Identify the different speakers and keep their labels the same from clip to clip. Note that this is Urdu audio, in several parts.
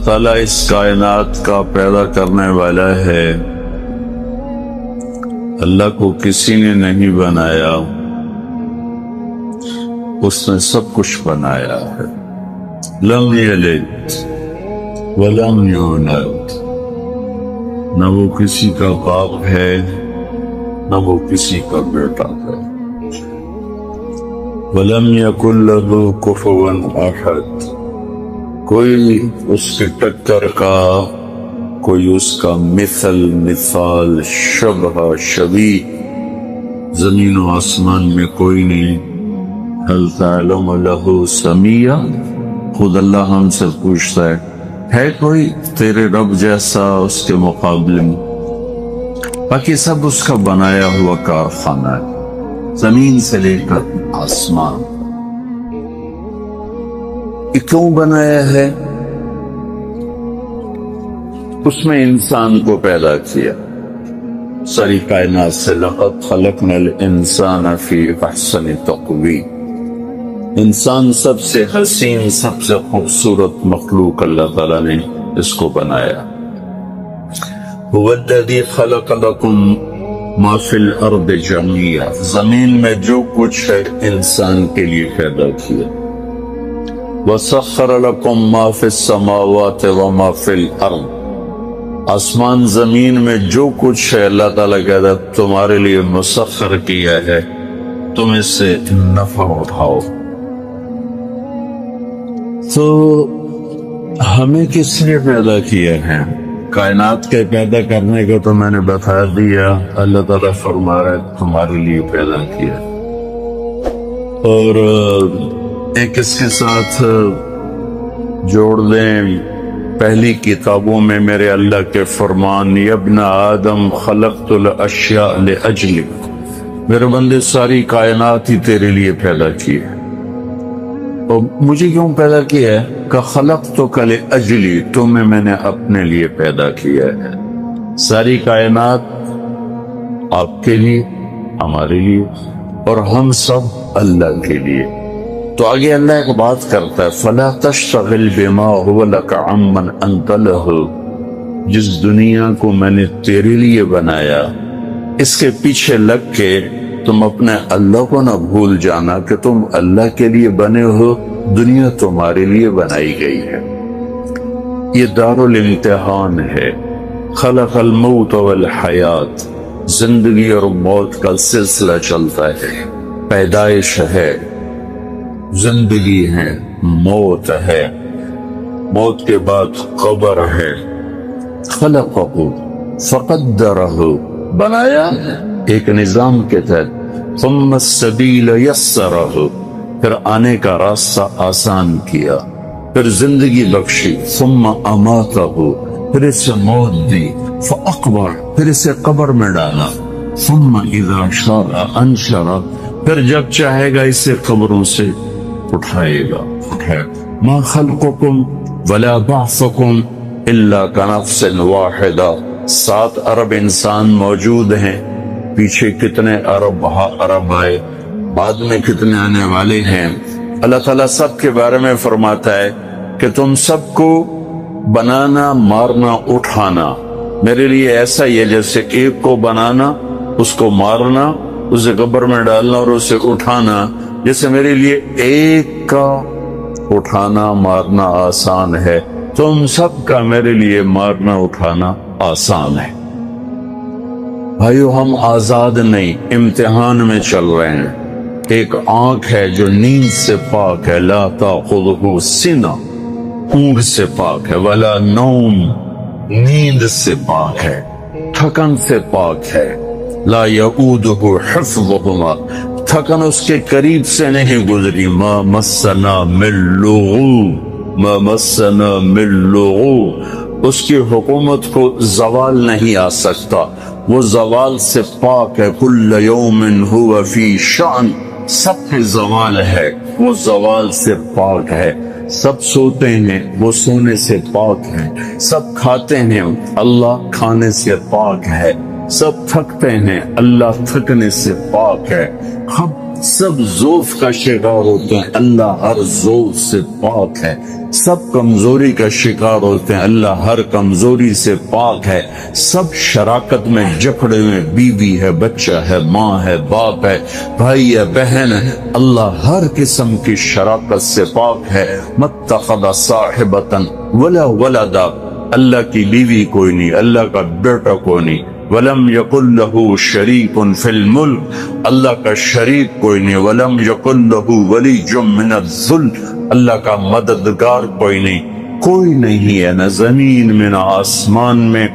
Speaker 1: تعالیٰ اس کائنات کا پیدا کرنے والا ہے. اللہ کو کسی نے نہیں بنایا، اس نے سب کچھ بنایا ہے. لم یلد ولم یولد، نہ وہ کسی کا باپ ہے نہ وہ کسی کا بیٹا ہے. وَلَمْ يَكُنْ لَهُ كُفُوًا أَحَدٌ، کوئی اس کے ٹکر کا، کوئی اس کا مثال شبہ شبیہ زمین و آسمان میں کوئی نہیں. هَلْ تَعْلَمُ لَهُ سَمِيًّا، خود اللہ ہم سے پوچھتا ہے کوئی تیرے رب جیسا اس کے مقابلے میں؟ باقی سب اس کا بنایا ہوا کارخانہ ہے، زمین سے لے کر آسمان. یہ کیوں بنایا ہے؟ اس میں انسان کو پیدا کیا. ساری کائنات سے لقد خلقنا الانسان فی احسن تقویم، انسان سب سے حسین، سب سے خوبصورت مخلوق اللہ تعالیٰ نے اس کو بنایا. هو الذی خلق لکم ما فی الارض جميعا، زمین میں جو کچھ ہے انسان کے لیے پیدا کیا. وسخر لکم ما فی السماوات وما فی الارض، آسمان زمین میں جو کچھ ہے اللہ تعالیٰ کہتا ہے تمہارے لیے مسخر کیا ہے، تم اس سے نفع اٹھاؤ. تو ہمیں کس لیے پیدا کیا ہے؟ کائنات کے پیدا کرنے کو تو میں نے بتا دیا. اللہ تعالیٰ فرما رہا ہے تمہارے لیے پیدا کیا. اور ایک اس کے ساتھ جوڑ دیں، پہلی کتابوں میں میرے اللہ کے فرمان، یا ابن آدم خلقت الاشیاء لاجلک، میرے بندے ساری کائنات ہی تیرے لیے پیدا کی ہے. اور مجھے کیوں پیدا کیا ہے؟ کہ خلقتک لاجلی، تمہیں میں نے اپنے لیے پیدا کیا ہے. ساری کائنات آپ کے لیے، ہمارے لیے، اور ہم سب اللہ کے لیے. تو آگے اللہ ایک بات کرتا ہے، فَلَا تَشْتَغِلْ بِمَا هُوَ لَكَ عَمَّنْ أَنْتَ لَهُ، جس دنیا کو میں نے تیرے لیے بنایا اس کے پیچھے لگ کے تم اپنے اللہ کو نہ بھول جانا کہ تم اللہ کے لیے بنے ہو، دنیا تمہارے لیے بنائی گئی ہے. یہ دار الامتحان ہے. خلق الموت والحیات، زندگی اور موت کا سلسلہ چلتا ہے. پیدائش ہے، زندگی ہے، موت ہے، موت کے بعد قبر ہے. خلقہ فقدرہ، بنایا ایک نظام کے تحت. ثم السبیل یسرہ، پھر آنے کا راستہ آسان کیا، پھر زندگی بخشی. ثم اماتہ، پھر اسے موت دی. فاقبر، پھر اسے قبر میں ڈالا. ثم اذا شاء انشرہ، پھر جب چاہے گا اسے قبروں سے اٹھائے گا. ما خلقکم ولا بعثکم الا کنفس واحدہ، 7 ارب انسان موجود ہیں، پیچھے کتنے ارب آئے، بعد میں کتنے آنے والے ہیں. اللہ تعالیٰ سب کے بارے میں فرماتا ہے کہ تم سب کو بنانا، مارنا، اٹھانا میرے لیے ایسا ہی ہے جیسے ایک کو بنانا، اس کو مارنا، اسے قبر میں ڈالنا اور اسے اٹھانا. جیسے میرے لیے ایک کا اٹھانا مارنا آسان ہے، تم سب کا میرے لیے مارنا اٹھانا آسان ہے. بھائیو، ہم آزاد نہیں، امتحان میں چل رہے ہیں. ایک آنکھ ہے جو نیند سے پاک ہے، لا تاخذہ سنہ، اونگ سے پاک ہے، ولا نوم، نیند سے پاک ہے، تھکن سے پاک ہے. لا یعودہ حفظہما، تھکن اس کے قریب سے نہیں گزری. ما مسنا من لغوب، ما مسنا من لغوب، اس کی حکومت کو زوال نہیں آ سکتا، وہ زوال سے پاک ہے. کل یوم ہوا فی شأن، سب پہ زوال ہے، وہ زوال سے پاک ہے. سب سوتے ہیں، وہ سونے سے پاک ہے. سب کھاتے ہیں، اللہ کھانے سے پاک ہے. سب تھکتے ہیں، اللہ تھکنے سے پاک ہے. سب ضعف کا شکار ہوتے ہیں، اللہ ہر ضعف سے پاک ہے۔ سب کمزوری کا شکار ہوتے ہیں، اللہ ہر کمزوری سے پاک ہے۔ سب شراکت میں جکڑے ہوئے، بیوی ہے، بچہ ہے، ماں ہے، باپ ہے، بھائی ہے، بہن ہے، اللہ ہر قسم کی شراکت سے پاک ہے۔ متخذ صاحبۃ ولا ولدا، اللہ کی بیوی کوئی نہیں، اللہ کا بیٹا کوئی نہیں۔ ولم یکن لہ شریک فی الملک، اللہ کا شریک کوئی نہیں۔ ولم یکن لہ ولی من الذل، اللہ کا مددگار کوئی نہیں۔ کوئی نہیں ہے، نہ زمین میں نہ آسمان میں،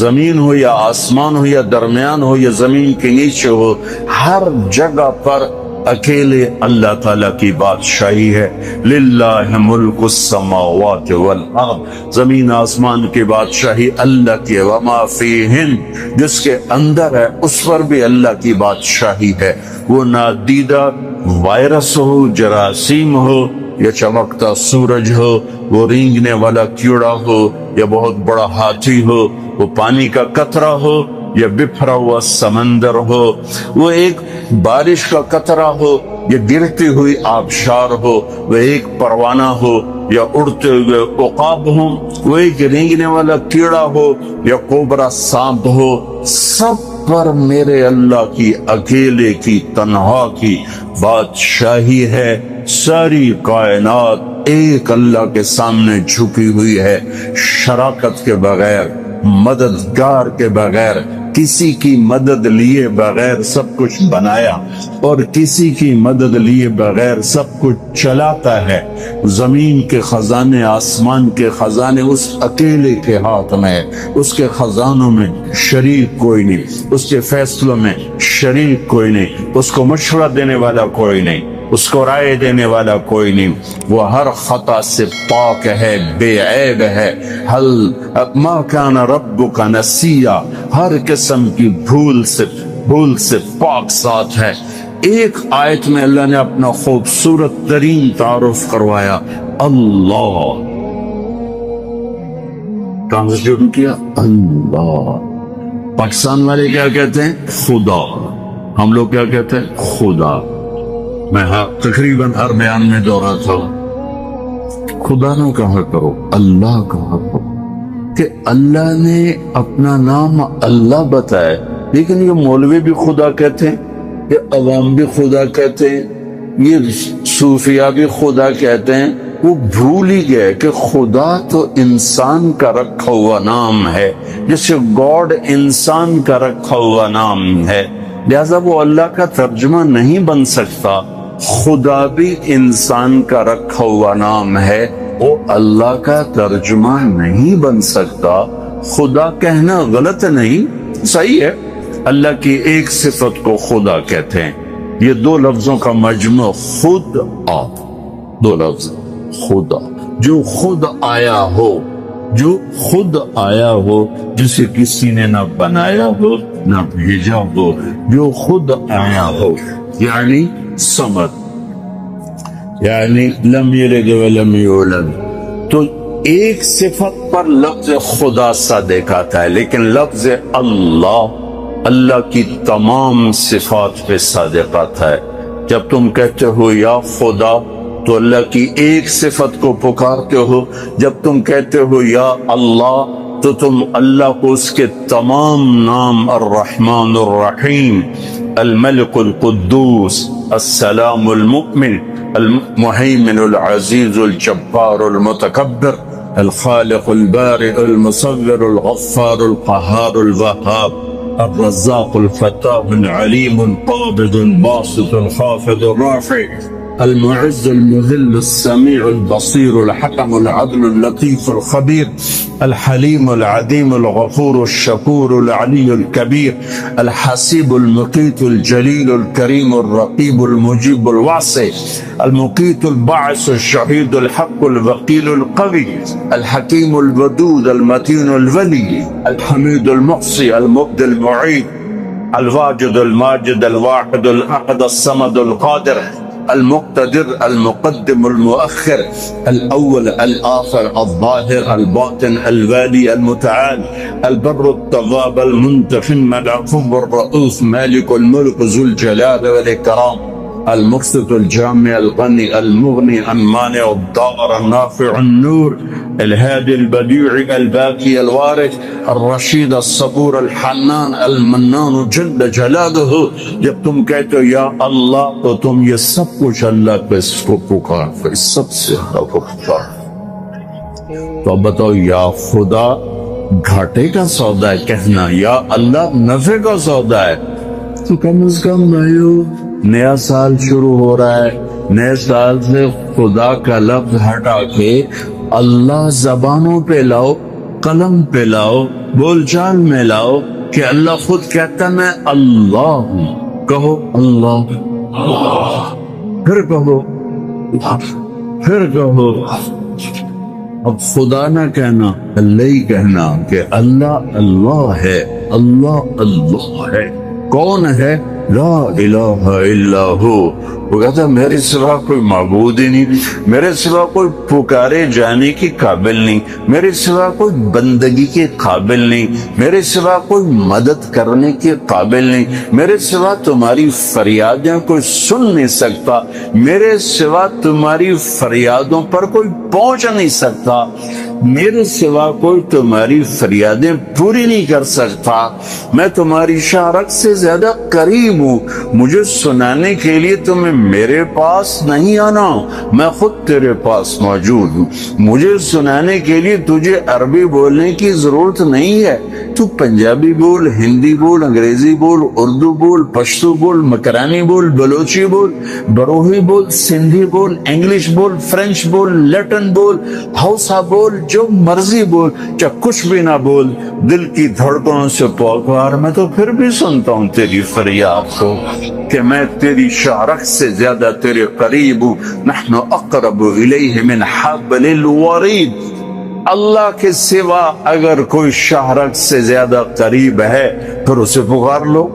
Speaker 1: زمین ہو یا آسمان ہو یا درمیان ہو یا زمین کے نیچے ہو، ہر جگہ پر اکیلے اللہ تعالیٰ کی بادشاہی ہے۔ للہ ملک السماوات والارض، زمین آسمان کی بادشاہی اللہ کی، وما فیہن، جس کے اندر ہے اس پر بھی اللہ کی بادشاہی ہے۔ وہ نادیدہ وائرس ہو، جراثیم ہو، یا چمکتا سورج ہو، وہ رینگنے والا کیڑا ہو، یا بہت بڑا ہاتھی ہو، وہ پانی کا قطرہ ہو یا بکھرا ہوا سمندر ہو، وہ ایک بارش کا قطرہ ہو یا گرتی ہوئی آبشار ہو، وہ ایک پروانہ ہو یا اڑتے ہوئے عقاب ہو، وہ ایک رینگنے والا کیڑا ہو یا کوبرا سانپ ہو، سب پر میرے اللہ کی اکیلے کی تنہا کی بادشاہی ہے۔ ساری کائنات ایک اللہ کے سامنے جھکی ہوئی ہے، شراکت کے بغیر، مددگار کے بغیر، کسی کی مدد لیے بغیر سب کچھ بنایا اور کسی کی مدد لیے بغیر سب کچھ چلاتا ہے۔ زمین کے خزانے، آسمان کے خزانے اس اکیلے کے ہاتھ میں ہے، اس کے خزانوں میں شریک کوئی نہیں، اس کے فیصلوں میں شریک کوئی نہیں، اس کو مشورہ دینے والا کوئی نہیں، اس کو رائے دینے والا کوئی نہیں۔ وہ ہر خطا سے پاک ہے، بے عیب ہے۔ ما کان ربک نسیا، ہر قسم کی بھول سے پاک ذات ہے۔ ایک آیت میں اللہ نے اپنا خوبصورت ترین تعارف کروایا، اللہ، ٹرانسلیٹ کیا اللہ۔ پاکستان والے کیا کہتے ہیں؟ خدا۔ ہم لوگ کیا کہتے ہیں؟ خدا۔ میں تقریباً ہر بیان میں دہراتا ہوں، خدا نہ کہا کرو، اللہ کہا کرو، کہ اللہ نے اپنا نام اللہ بتایا، لیکن یہ مولوی بھی خدا کہتے ہیں، یہ عوام بھی خدا کہتے ہیں، یہ صوفیہ بھی خدا کہتے ہیں۔ وہ بھول ہی گئے کہ خدا تو انسان کا رکھا ہوا نام ہے، جیسے گاڈ انسان کا رکھا ہوا نام ہے، لہذا وہ اللہ کا ترجمہ نہیں بن سکتا۔ خدا بھی انسان کا رکھا ہوا نام ہے، وہ اللہ کا ترجمہ نہیں بن سکتا۔ خدا کہنا غلط نہیں، صحیح ہے، اللہ کی ایک صفت کو خدا کہتے ہیں۔ یہ دو لفظوں کا مجموع، خود آ، دو لفظ، خدا، جو خود آیا ہو، جو خود آیا ہو، جسے کسی نے نہ بنایا ہو نہ بھیجا ہو، جو خود آیا ہو، یعنی صمد، یعنی لم یلد ولم یولد۔ تو ایک صفت پر لفظ خدا صادق آتا ہے، لیکن لفظ اللہ، اللہ کی تمام صفات پہ صادق آتا ہے۔ جب تم کہتے ہو یا خدا تو اللہ کی ایک صفت کو پکارتے ہو، جب تم کہتے ہو یا اللہ تو تم اللہ کو اس کے تمام نام، الرحمن الرحیم، الملک القدوس، السلام المؤمن، المہیمن العزیز الجبار المتکبر، الخالق البارئ المصور الغفار القہار الوہاب، الرزاق الفتاح العلیم القابض الباسط الخافض الرافع، المعز المذل السميع البصير الحكم العدل اللطيف الخبير، الحليم العديم الغفور الشكور العلي الكبير، الحسيب المقيت الجليل الكريم الرقيب المجيب الواسع، المقيت الباعث الشهيد الحق الوكيل القوي، الحكيم الودود المتين الولي، الحميد المحصي المبدي المعيد، الواجد الماجد الواحد الأحد الصمد القادر، المقتدر المقدم المؤخر، الأول الآخر الظاهر الباطن الوالي المتعال، البر التواب المنتقم العفو الرؤوف مالك الملك ذو الجلال والإكرام، المقسط الجامع الغني المغني المانع الضار النافع النور الهادي البديع الباقي الوارث الرشید الصبور الحنان المنان جل جلالہ. جب تم کہتے ہو یا اللہ تو تم یہ سب کچھ اللہ کو اس کو پکار، اس سب سے اللہ کو پکار. تو اب بتاؤ یا خدا گھاٹے کا سودا ہے کہنا، یا اللہ نفع کا سودا ہے. تو کم از کم بھائیو نیا سال شروع ہو رہا ہے، نئے سال سے خدا کا لفظ ہٹا کے اللہ زبانوں پہ لاؤ، قلم پہ لاؤ، بول چال میں لاؤ کہ اللہ خود کہتا میں اللہ ہوں. کہو اللہ، پھر کہو، پھر کہو. اب خدا نہ کہنا، اللہ ہی کہنا کہ اللہ اللہ ہے، اللہ اللہ ہے. کون ہے؟ لا الہ الا ہو. وہ کہتا ہے میرے سوا کوئی معبود ہی نہیں، میرے سوا کوئی پکارے جانے کی قابل نہیں، میرے سوا کوئی بندگی کے قابل نہیں، میرے سوا کوئی مدد کرنے کے قابل نہیں، میرے سوا تمہاری فریادیں کوئی سن نہیں سکتا، میرے سوا تمہاری فریادوں پر کوئی پہنچ نہیں سکتا، میرے سوا کوئی تمہاری فریادیں پوری نہیں کر سکتا. میں تمہاری شارک سے زیادہ قریب ہوں. مجھے سنانے کے لیے تمہیں میرے پاس نہیں آنا، میں خود تیرے پاس موجود ہوں. مجھے سنانے کے لیے تجھے عربی بولنے کی ضرورت نہیں ہے. تو پنجابی بول، ہندی بول، انگریزی بول، اردو بول، پشتو بول، مکرانی بول، بلوچی بول، بروہی بول، سندھی بول، انگلش بول، فرینچ بول، لٹن بول، ہاؤسا بول، جو مرضی بول، چاہے کچھ بھی نہ بول، دل کی دھڑکنوں سے پکار. میں تو پھر بھی سنتا ہوں تیری فریاد کو کہ میں تیری شارک سے زیادہ تیرے قریب ہوں. نحن اقرب الیہ من حبل الورید. اللہ کے سوا اگر کوئی شارک سے زیادہ قریب ہے پھر اسے پکار لو،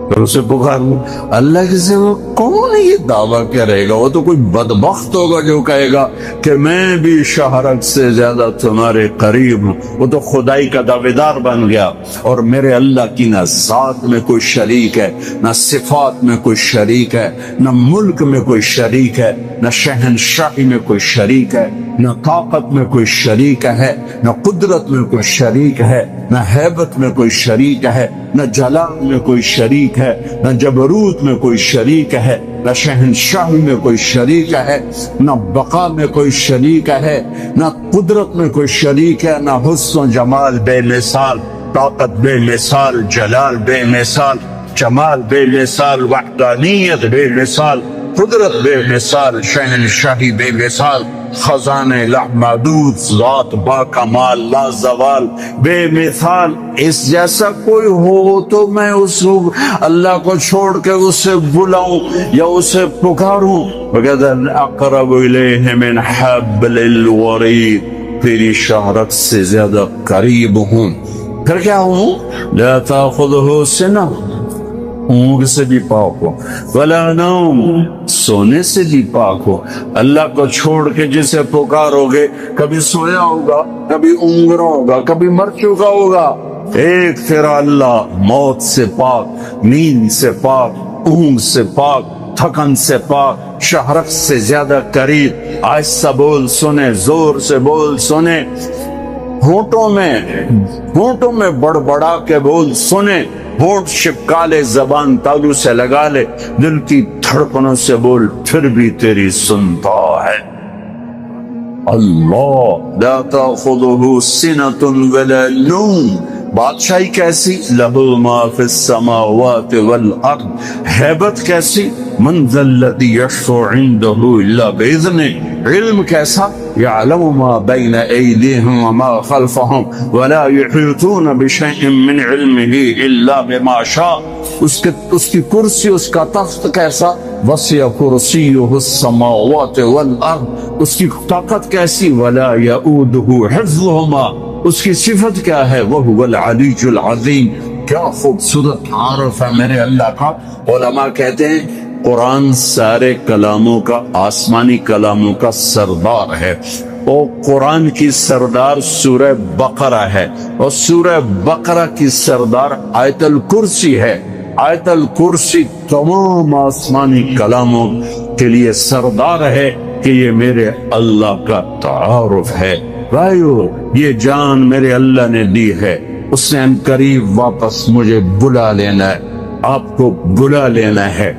Speaker 1: پھر اسے پکار لو. اللہ کے سوا کون یہ دعویٰ کرے گا؟ وہ تو کوئی بدبخت ہوگا جو کہے گا کہ میں بھی شہرک سے زیادہ تمہارے قریب ہوں. وہ تو خدائی کا دعویدار بن گیا. اور میرے اللہ کی نہ ذات میں کوئی شریک ہے، نہ صفات میں کوئی شریک ہے، نہ ملک میں کوئی شریک ہے، نہ شہنشاہی میں کوئی شریک ہے، نہ طاقت میں کوئی شریک ہے، نہ قدرت میں کوئی شریک ہے، نہ ہیبت میں کوئی شریک ہے، نہ جلال میں کوئی شریک ہے، نہ جبروت میں کوئی شریک ہے، نہ شہنشاہی میں کوئی شریک ہے، نہ بقا میں کوئی شریک ہے، نہ قدرت میں کوئی شریک ہے، نہ حسن و جمال بے مثال، طاقت بے مثال، جلال بے مثال، جمال بے مثال، وحدانیت بے مثال، قدرت بے مثال، شہنشاہی بے مثال، خزانے لامحدود، ذات با کمال لا زوال بے مثال. اس جیسا کوئی ہو تو میں اس اللہ کو چھوڑ کے اسے بلاؤں یا اسے پکاروں. وَقَدْ أَقْرَبُ إِلَيْهِ مِنْ حَبْلِ الْوَرِيدِ. تیری شہرت سے زیادہ قریب ہوں. پھر کیا ہوں؟ لا تأخذه سنة، اونگ سے بھی پاک ہو، ولا نوم، سونے سے بھی پاک ہو. اللہ کو چھوڑ کے جسے پکارو گے کبھی سویا ہوگا، کبھی اونگ رہا ہوگا، کبھی مر چکا ہوگا. ایک تیرا اللہ موت سے پاک، نیند سے پاک، اونگ سے پاک، تھکن سے پاک، شہرت سے زیادہ قریب. آہستہ بول سنے، زور سے بول سنے، ہونٹوں میں بڑبڑا کے بول سنے، ہونٹ شپکا لے، زبان تالو سے لگا لے، دل کی دھڑکنوں سے بول پھر بھی تیری سنتا ہے. اللہ لا تأخذه سنة ولا نوم. بادشاہی کیسی؟ لہو ما فی السماوات والارض. ہیبت کیسی؟ من ذا الذی یشفع عنده الا باذنہ. علم کیسا؟ یعلم ما بین ایدیہم وما خلفہم ولا یحیطون بشیء من علمہ الا بما شاء. اس کی کرسی، اس کا تخت کیسا؟ وسع کرسیہ السماوات والارض. اس کی طاقت کیسی؟ ولا یؤودہ حفظہما. اس کی صفت کیا ہے؟ وَهُوَ الْعَلِيُّ الْعَظِيمُ. کیا خوبصورت عارف ہے میرے اللہ کا. علماء کہتے ہیں قرآن سارے کلاموں کا، آسمانی کلاموں کا سردار ہے. اور قرآن کی سردار سورہ بقرہ ہے، اور سورہ بقرہ کی سردار آیت الکرسی ہے. آیت الکرسی تمام آسمانی کلاموں کے لیے سردار ہے کہ یہ میرے اللہ کا تعارف ہے. بھائیو یہ جان میرے اللہ نے دی ہے, اس نے ان قریب واپس مجھے بلا لینا ہے, آپ کو بلا لینا ہے.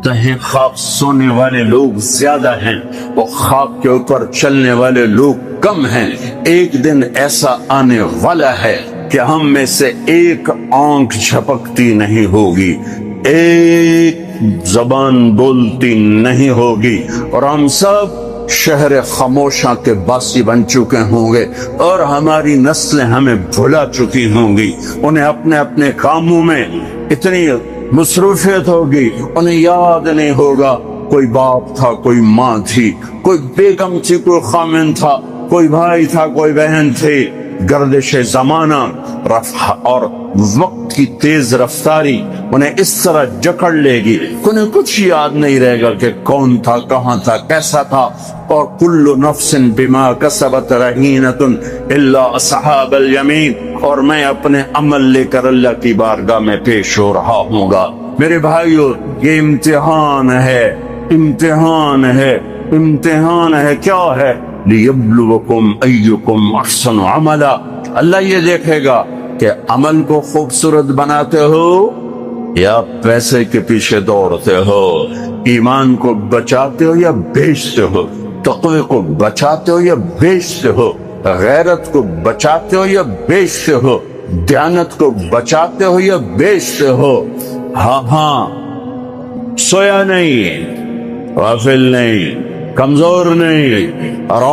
Speaker 1: تہیں خواب سونے والے لوگ زیادہ ہیں, وہ خواب کے اوپر چلنے والے لوگ کم ہیں. ایک دن ایسا آنے والا ہے کہ ہم میں سے ایک آنکھ جھپکتی نہیں ہوگی, ایک زبان بولتی نہیں ہوگی, اور ہم سب شہر خاموشاں کے باسی بن چکے ہوں گے, اور ہماری نسلیں ہمیں بھلا چکی ہوں گی. انہیں اپنے اپنے کاموں میں اتنی مصروفیت ہوگی, انہیں یاد نہیں ہوگا کوئی باپ تھا, کوئی ماں تھی, کوئی بیگم تھی, کوئی خامن تھا, کوئی بھائی تھا, کوئی بہن تھی. گردش زمانہ اور وقت کی تیز رفتاری انہیں اس طرح جکڑ لے گی, انہیں کچھ یاد نہیں رہے گا کہ کون تھا, کہاں تھا, کیسا تھا. اور کل نفس بما کسبت رہینۃ الا اصحاب الیمین, اور میں اپنے عمل لے کر اللہ کی بارگاہ میں پیش ہو رہا ہوں گا. میرے بھائیو یہ امتحان ہے, امتحان ہے, امتحان ہے. کیا ہے؟ لیبلوکم ایکم احسن عملا. اللہ یہ دیکھے گا کہ عمل کو خوبصورت بناتے ہو یا پیسے کے پیچھے دوڑتے ہو, ایمان کو بچاتے ہو یا بیچتے ہو, تقوی کو بچاتے ہو یا بیچتے ہو, غیرت کو بچاتے ہو یا بیچتے ہو, دیانت کو بچاتے ہو یا بیچتے ہو. ہاں سویا نہیں, غافل نہیں, کمزور نہیں, اور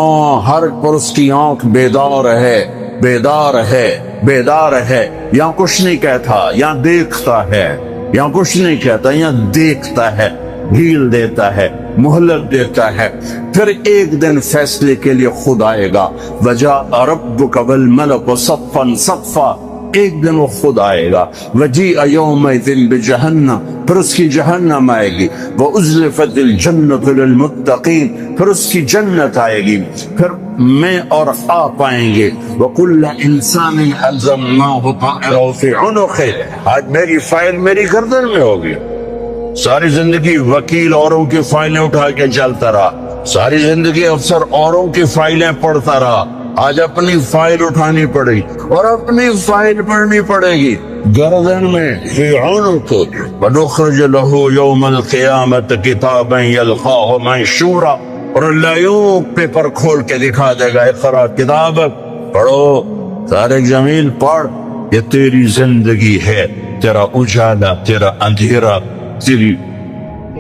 Speaker 1: ہر پرس کی آنکھ بیدار ہے, بیدار ہے, بیدار ہے. یہاں کچھ نہیں کہتا, یہاں دیکھتا ہے, یہاں کچھ نہیں کہتا, یہاں دیکھتا ہے, ڈھیل دیتا ہے, مہلت دیتا ہے. پھر ایک دن فیصلے کے لیے خود آئے گا. وجاء ربک والملک صفا صفا, ایک دن وہ خود آئے گا. وجیء یومئذ بجہنم, پھر اس کی جہنم آئے گی. وازلفت الجنۃ للمتقین, پھر اس کی جنت آئے گی. پھر میں اور آپ آئیں گے. وکل انسان الزمناہ طائرہ فی عنقہ, آج میری فائل میری گردن میں ہوگی. ساری زندگی وکیل اوروں کی فائلیں اٹھا کے چلتا رہا, ساری زندگی افسر اوروں کی فائلیں پڑھتا رہا. آج اپنی فائل اٹھانی پڑی اور اپنی فائل پڑھنی پڑے گی گردن میں. فی عنق ونخرج له یوم القیامت کتابا یلقاہ منشورا, اور اللہ یوں پیپر کھول کے دکھا دے گا, اقرا کتابک, پڑھو. طارق جمیل پڑھ, یہ تیری زندگی ہے, تیرا اجالا, تیرا اندھیرا,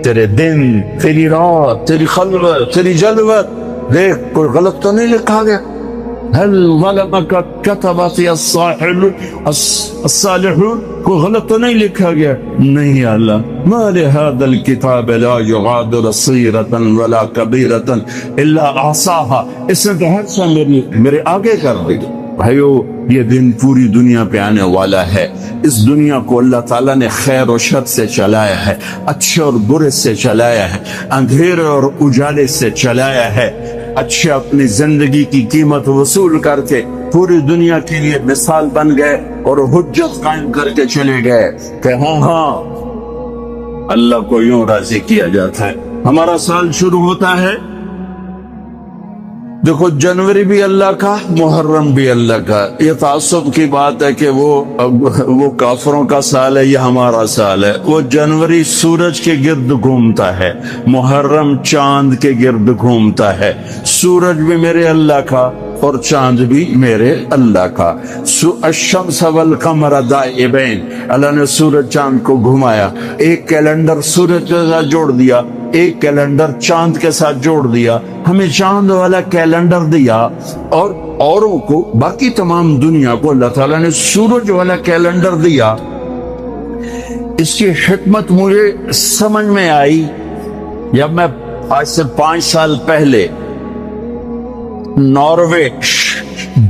Speaker 1: تیرے دن, تیری رات, تیری خلوت, تیری جلوت. دیکھ کوئی غلط تو نہیں لکھا گیا. هل ظلمك كتبت الصالحون, کوئی غلط تو نہیں لکھا گیا. نہیں اللہ, ما لهذا الكتاب لا يغادر صغيرة ولا كبيرة الا احصاها, اس نے تو ہر سا میرے آگے کر دی. بھائیو یہ دن پوری دنیا پہ آنے والا ہے. اس دنیا کو اللہ تعالیٰ نے خیر و شر سے چلایا ہے, اچھے اور برے سے چلایا ہے, اندھیرے اور اجالے سے چلایا ہے. اچھے اپنی زندگی کی قیمت وصول کر کے پوری دنیا کے لیے مثال بن گئے اور حجت قائم کر کے چلے گئے کہ ہاں اللہ کو یوں راضی کیا جاتا ہے. ہمارا سال شروع ہوتا ہے, دیکھو جنوری بھی اللہ کا, محرم بھی اللہ کا. یہ تعصب کی بات ہے کہ وہ کافروں کا سال ہے, یہ ہمارا سال ہے. وہ جنوری سورج کے گرد گھومتا ہے, محرم چاند کے گرد گھومتا ہے. سورج بھی میرے اللہ کا اور چاند بھی میرے اللہ کا. الشمس والقمر دائبین, اللہ نے سورج چاند کو گھمایا. ایک کیلنڈر سورج کے ساتھ جوڑ دیا, ایک کیلنڈر چاند کے ساتھ جوڑ دیا. ہمیں چاند والا کیلنڈر دیا اور اوروں کو, باقی تمام دنیا کو اللہ تعالیٰ نے سورج والا کیلنڈر دیا. اس کی حکمت مجھے سمجھ میں آئی جب میں آج سے 5 سال پہلے ناروے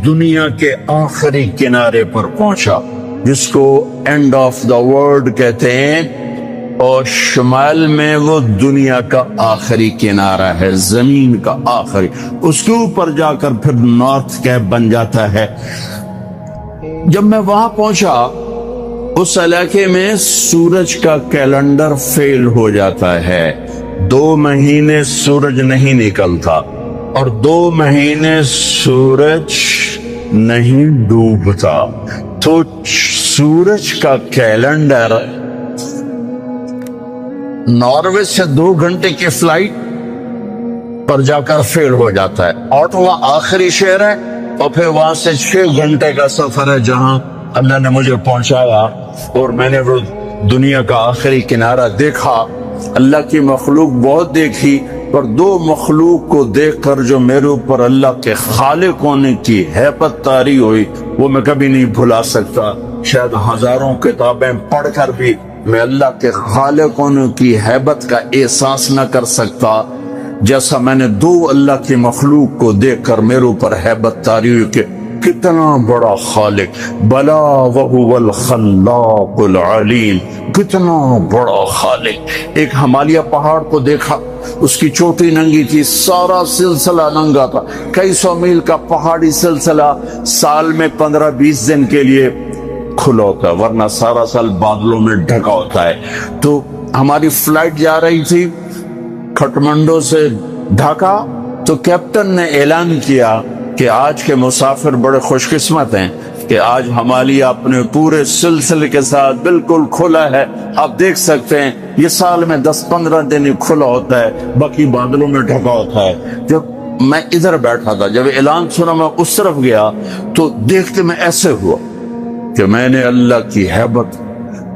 Speaker 1: دنیا کے آخری کنارے پر پہنچا, جس کو اینڈ آف دا ورلڈ کہتے ہیں, اور شمال میں وہ دنیا کا آخری کنارہ ہے, زمین کا آخری. اس کے اوپر جا کر پھر نارتھ کیپ بن جاتا ہے. جب میں وہاں پہنچا اس علاقے میں سورج کا کیلنڈر فیل ہو جاتا ہے، 2 مہینے سورج نہیں نکلتا اور 2 مہینے سورج نہیں ڈوبتا، تو سورج کا کیلنڈر ناروے سے 2 گھنٹے کی فلائٹ پر جا کر فیل ہو جاتا ہے۔ اوٹوا آخری شہر ہے اور پھر وہاں سے 6 گھنٹے کا سفر ہے جہاں اللہ نے مجھے پہنچایا اور میں نے وہ دنیا کا آخری کنارہ دیکھا۔ اللہ کی مخلوق بہت دیکھی، پر 2 مخلوق کو دیکھ کر جو میرے اوپر اللہ کے خالق ہونے کی ہیبت طاری ہوئی وہ میں کبھی نہیں بھلا سکتا۔ شاید ہزاروں کتابیں پڑھ کر بھی میں اللہ کے خالق ہونے کی ہیبت کا احساس نہ کر سکتا جیسا میں نے 2 اللہ کی مخلوق کو دیکھ کر میرے اوپر ہیبت طاری ہوئی کہ کتنا بڑا خالق، بلا وہو الخلاق العلیم، کتنا بڑا خالق۔ ایک ہمالیہ پہاڑ کو دیکھا، اس کی چوٹی ننگی تھی، سارا سلسلہ ننگا تھا، کئی 100 میل کا پہاڑی سلسلہ سال میں 15-20 دن کے لیے کھلا ہوتا ہے، ورنہ سارا سال بادلوں میں ڈھکا ہوتا ہے۔ تو ہماری فلائٹ جا رہی تھی کھٹمنڈو سے ڈھاکا، تو کیپٹن نے اعلان کیا کہ آج کے مسافر بڑے خوش قسمت ہیں کہ آج ہمالیہ اپنے پورے سلسلے کے ساتھ بالکل کھلا ہے۔ آپ دیکھ سکتے ہیں یہ سال میں 10-15 دن ہی کھلا ہوتا ہے، باقی بادلوں میں ڈھکا ہوتا ہے۔ جب میں ادھر بیٹھا تھا، جب اعلان سنا میں اس طرف گیا تو دیکھتے میں ایسے ہوا کہ میں نے اللہ کی ہیبت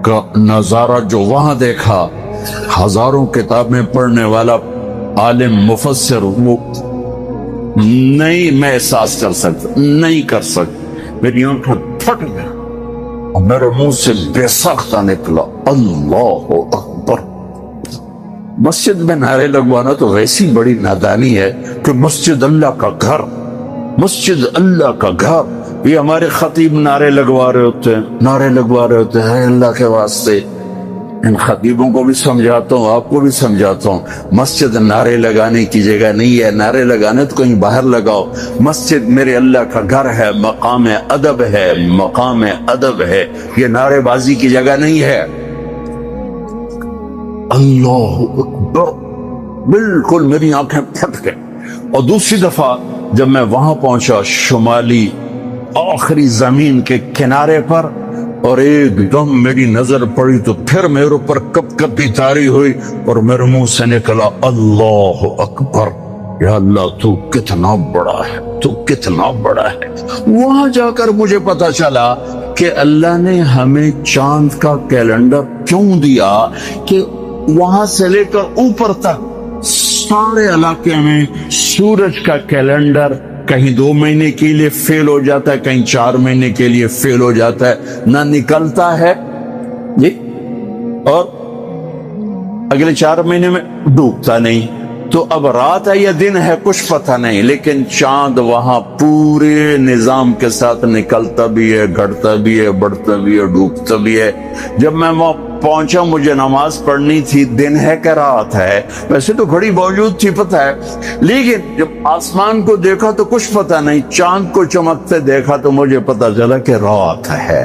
Speaker 1: کا نظارہ جو وہاں دیکھا، ہزاروں کتابیں پڑھنے والا عالم مفسر وہ نہیں میں احساس کر سکتا، نہیں کر سکتا۔ میری آنکھیں پھٹ گئی اور میرے منہ سے بے ساختہ نکلا اللہ اکبر۔ مسجد میں نعرے لگوانا تو ویسی بڑی نادانی ہے کہ مسجد اللہ کا گھر، مسجد اللہ کا گھر، یہ ہمارے خطیب نعرے لگوا رہے ہوتے ہیں، نعرے لگوا رہے ہوتے ہیں اللہ کے واسطے۔ ان خطیبوں کو بھی سمجھاتا ہوں، آپ کو بھی سمجھاتا ہوں، مسجد نعرے لگانے کی جگہ نہیں ہے، نعرے لگانے تو کہیں باہر لگاؤ۔ مسجد میرے اللہ کا گھر ہے، مقام ادب ہے، مقام ادب ہے، یہ نعرے بازی کی جگہ نہیں ہے۔ اللہ اکبر، بالکل میری آنکھیں پھٹ گئیں۔ اور دوسری دفعہ جب میں وہاں پہنچا شمالی آخری زمین کے کنارے پر، اور ایک دم میری نظر پڑی تو پھر میرے اوپر کپ کپی طاری ہوئی اور میرے منہ سے نکلا اللہ اکبر، یا اللہ تو کتنا بڑا ہے، تو کتنا بڑا ہے۔ وہاں جا کر مجھے پتا چلا کہ اللہ نے ہمیں چاند کا کیلنڈر کیوں دیا کہ وہاں سے لے کر اوپر تک سارے علاقے میں سورج کا کیلنڈر کہیں 2 مہینے کے لیے فیل ہو جاتا ہے، کہیں 4 مہینے کے لیے فیل ہو جاتا ہے، نہ نکلتا ہے جی، اور اگلے 4 مہینے میں ڈوبتا نہیں۔ تو اب رات ہے یا دن ہے کچھ پتہ نہیں، لیکن چاند وہاں پورے نظام کے ساتھ نکلتا بھی ہے، گھٹتا بھی ہے، بڑھتا بھی ہے، ڈوبتا بھی ہے۔ جب میں وہاں پہنچا مجھے نماز پڑھنی تھی، دن ہے کہ رات ہے، ویسے تو گھڑی موجود تھی پتہ ہے، لیکن جب آسمان کو دیکھا تو کچھ پتہ نہیں، چاند کو چمکتے دیکھا تو مجھے پتہ چلا کہ رات ہے،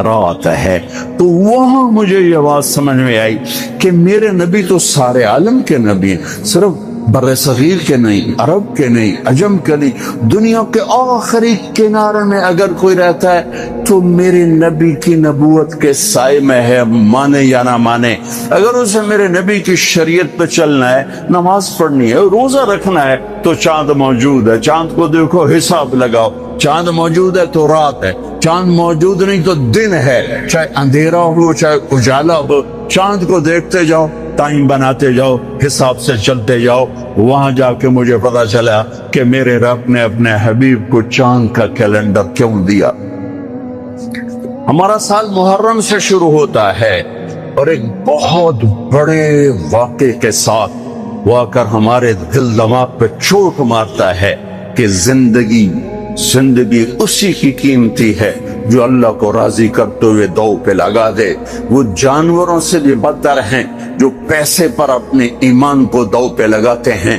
Speaker 1: رات ہے۔ تو وہاں مجھے یہ بات سمجھ میں آئی کہ میرے نبی تو سارے عالم کے نبی ہیں، صرف بر صغیر کے نہیں، عرب کے نہیں، عجم کے نہیں، دنیا کے آخری کنارے میں اگر کوئی رہتا ہے تو میرے نبی کی نبوت کے سائے میں ہے، مانے یا نہ مانے۔ اگر اسے میرے نبی کی شریعت پہ چلنا ہے، نماز پڑھنی ہے، روزہ رکھنا ہے تو چاند موجود ہے، چاند کو دیکھو، حساب لگاؤ، چاند موجود ہے تو رات ہے، چاند موجود نہیں تو دن ہے، چاہے اندھیرا ہو چاہے اجالا ہو، چاند کو دیکھتے جاؤ، ٹائم بناتے جاؤ، حساب سے چلتے جاؤ۔ وہاں جا کے مجھے پتا چلا کہ میرے رب نے اپنے حبیب کو چاند کا کیلنڈر کیوں دیا۔ ہمارا سال محرم سے شروع ہوتا ہے اور ایک بہت بڑے واقعے کے ساتھ وہ آ کر ہمارے دل دماغ پہ چوٹ مارتا ہے کہ زندگی اسی کی قیمتی ہے جو اللہ کو راضی کرتے ہوئے دو پہ لگا دے۔ وہ جانوروں سے بھی بدتر ہیں جو پیسے پر اپنے ایمان کو دو پہ لگاتے ہیں۔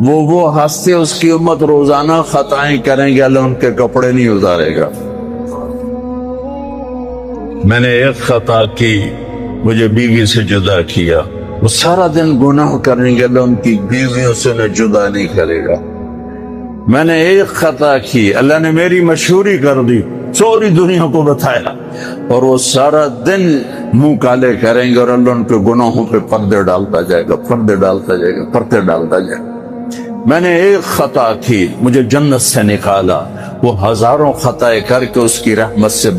Speaker 1: وہ ہنستے اس کی امت روزانہ خطائیں کریں گے، اللہ ان کے کپڑے نہیں اتارے گا۔ میں نے ایک خطا کی، مجھے بیوی سے جدا کیا، وہ سارا دن گناہ کریں گے، اللہ ان کی بیویوں سے انہیں جدا نہیں کرے گا۔ میں نے ایک خطا کی، اللہ نے میری مشہوری کر دی، سوری دنیا کو بتایا، اور وہ سارا دن منہ کالے کریں گے اور اللہ ان کے گناہوں پہ پردے ڈالتا جائے گا، پردے ڈالتا جائے گا، پردے ڈالتا جائے گا۔ میں نے ایک خطا کی، مجھے جنت سے نکالا، وہ ہزاروں خطائیں کر کے اس کی رحمت سے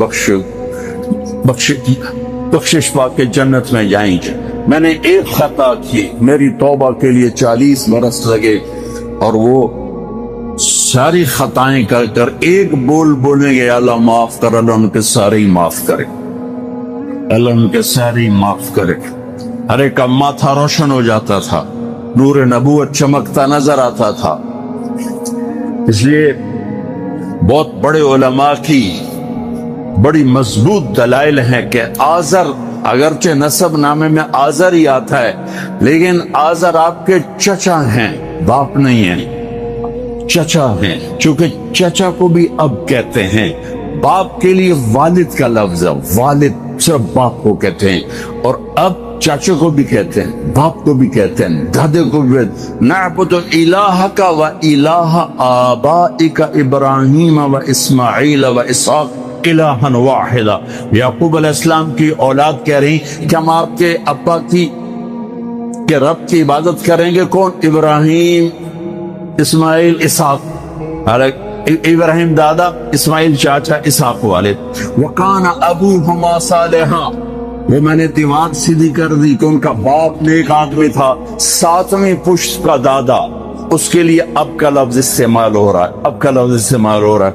Speaker 1: بخشش پا کے جنت میں جائیں گے۔ میں نے ایک خطا کی، میری توبہ کے لیے 40 برس لگے، اور وہ ساری خطائیں کر کر ایک بول بولیں گے، اللہ معاف کر، اللہ ان کے سارے ہی معاف کرے، اللہ ان کے سارے ہی معاف کرے۔ ہر ایک کا ماتھا روشن ہو جاتا تھا، نور نبوت چمکتا نظر آتا تھا۔ اس لیے بہت بڑے علماء کی بڑی مضبوط دلائل ہیں کہ آزر، اگرچہ نسب نامے میں آزر ہی آتا ہے، لیکن آزر آپ کے چچا ہیں، باپ نہیں ہیں، چچا ہیں، چونکہ چچا کو بھی اب کہتے ہیں۔ باپ کے لیے والد کا لفظ ہے، والد صرف باپ کو کہتے ہیں، اور اب چاچے کو بھی کہتے ہیں، باپ کو بھی کہتے ہیں، دادے کو بھی کہتے ہیں۔ نعبد الہک و الہ آبائک ابراہیم و اسماعیل و اسحاق الہا واحدا۔ یعقوب علیہ السلام کی اولاد کہہ رہی کہ ہم آپ کے ابا کے رب کی عبادت کریں گے، کون؟ ابراہیم، اسماعیل، اسحاق۔ ابراہیم دادا، اسماعیل چاچا، اسحاق والد۔ وَكَانَ أَبُوهُمَا صَالِحًا، وہ میں نے دیوار سیدھی کر دی کہ ان کا باپ نیک آدمی تھا، 7ویں پشت کا دادا، اس کے لیے اب کا لفظ استعمال ہو رہا ہے، اب کا لفظ استعمال ہو رہا ہے۔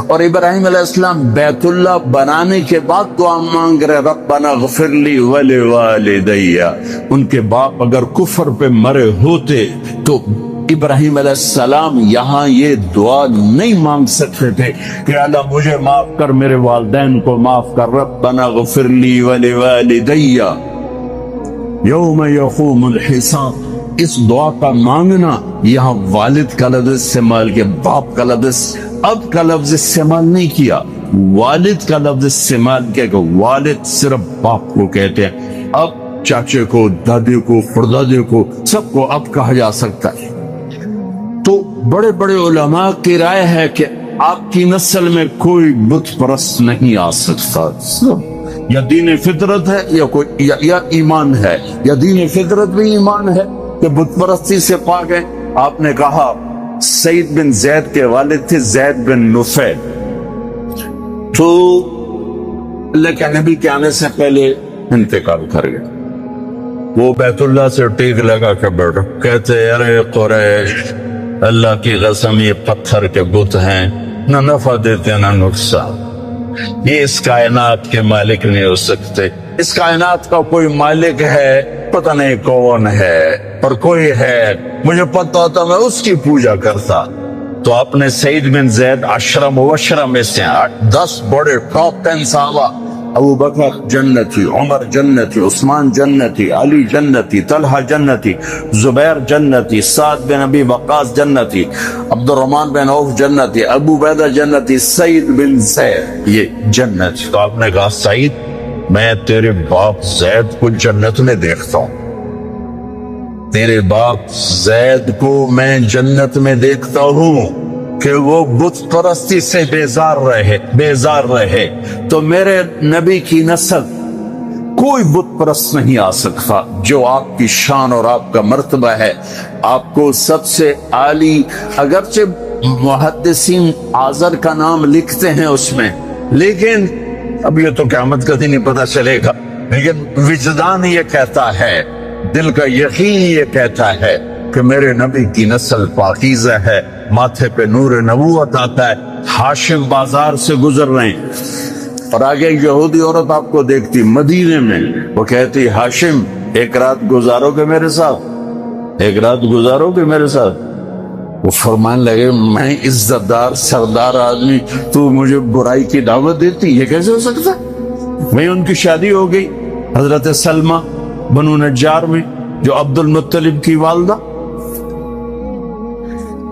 Speaker 1: اور ابراہیم علیہ السلام بیت اللہ بنانے کے بعد دعا مانگ رہے، ربنا اغفر لی ولوالدی۔ ان کے باپ اگر کفر پہ مرے ہوتے تو ابراہیم علیہ السلام یہاں یہ دعا نہیں مانگ سکتے تھے کہ اللہ مجھے معاف کر، میرے والدین کو معاف کر، ربنا اغفر لی ولوالدی یوم یقوم الحساب۔ اس دعا کا مانگنا، یہاں والد کا لفظ استعمال کیا، باپ کا لفظ، اب کا لفظ استعمال نہیں کیا، والد کا لفظ استعمال کیا کہ والد صرف باپ کو کہتے ہیں، اب چاچے کو، دادے کو، پردادے کو، سب کو اب کہا جا سکتا ہے۔ تو بڑے بڑے علماء کی رائے ہے کہ آپ کی نسل میں کوئی بت پرست نہیں آ سکتا، یا دین فطرت ہے یا ایمان ہے، یا دین فطرت بھی ایمان ہے کہ بت پرستی سے پاک ہے۔ آپ نے کہا سعید بن زید کے والد تھے زید بن نفیل، تو اللہ کے نبی کے آنے سے پہلے انتقال کر گئے۔ وہ بیت اللہ سے ٹیک لگا کے بیٹھا، کہتے ارے قریش، اللہ کی قسم یہ پتھر کے بت ہیں، نہ نفع دیتے نہ نقصان، یہ اس کائنات کے مالک نہیں ہو سکتے۔ اس کائنات کا کوئی مالک ہے، پتہ نہیں کون ہے، اور کوئی ہے مجھے پتہ ہوتا میں اس کی پوجا کرتا۔ تو آپ نے سعید بن زید عشرہ مبشرہ میں سے 10 بڑے ٹاپ 10 صحابہ، ابو بکر جنتی، عمر جنتی، عثمان جنتی، علی جنتی، طلحہ جنتی، زبیر جنتی، سعد بن ابی وقاص جنتی، عبد الرحمن بن عوف جنتی، ابو عبیدہ جنتی، سعید بن زید یہ جنتی۔ تو آپ نے کہا سعید، میں تیرے باپ زید کو جنت میں دیکھتا ہوں، تیرے باپ زید کو میں جنت میں دیکھتا ہوں کہ وہ بت پرستی سے بیزار رہے، تو میرے نبی کی نسل کوئی بت پرست نہیں آ سکتا۔ جو آپ کی شان اور آپ کا مرتبہ ہے، آپ کو سب سے عالی، اگرچہ محدثین آزر کا نام لکھتے ہیں اس میں، لیکن اب یہ تو قیامت کا دن ہی پتہ چلے گا، لیکن وجدان یہ کہتا ہے، دل کا یقین یہ کہتا ہے کہ میرے نبی کی نسل پاکیزہ ہے، ماتھے پہ نور نبوت آتا ہے، ہاشم بازار سے گزر رہے ہیں، اور آگے یہودی عورت آپ کو دیکھتی مدینے میں، وہ کہتی ہاشم ایک رات گزارو گے میرے ساتھ، ایک رات گزارو گے میرے ساتھ؟ وہ فرمان لگے میں عزت دار سردار آدمی، تو مجھے برائی کی دعوت دیتی، یہ کیسے ہو سکتا؟ وہیں ان کی شادی ہو گئی حضرت سلمہ بنو نجار میں، جو عبد المطلب کی والدہ،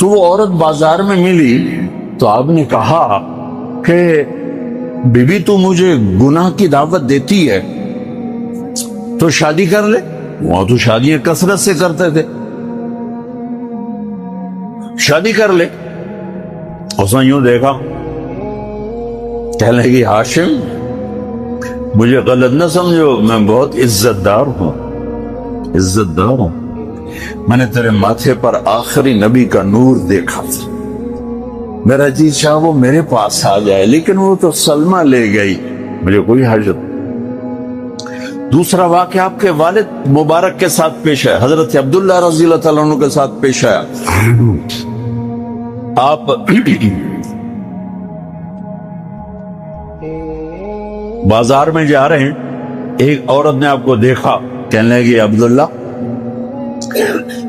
Speaker 1: تو وہ عورت بازار میں ملی تو آپ نے کہا کہ بی بی تو مجھے گناہ کی دعوت دیتی ہے تو شادی کر لے. وہاں تو شادیاں کثرت سے کرتے تھے. شادی کر لے. اس نے یوں دیکھا, کہنے لگی ہاشم مجھے غلط نہ سمجھو, میں بہت عزت دار ہوں, عزت دار ہوں. میں نے تیرے ماتھے پر آخری نبی کا نور دیکھا تھا, میرا جی چاہ وہ میرے پاس آ جائے, لیکن وہ تو سلمہ لے گئی, مجھے کوئی حاجت. دوسرا واقعہ آپ کے والد مبارک کے ساتھ پیش ہے, حضرت عبداللہ رضی اللہ تعالیٰ عنہ کے ساتھ پیش آیا. آپ بازار میں جا رہے ہیں, ایک عورت نے آپ کو دیکھا, کہنے لگی عبداللہ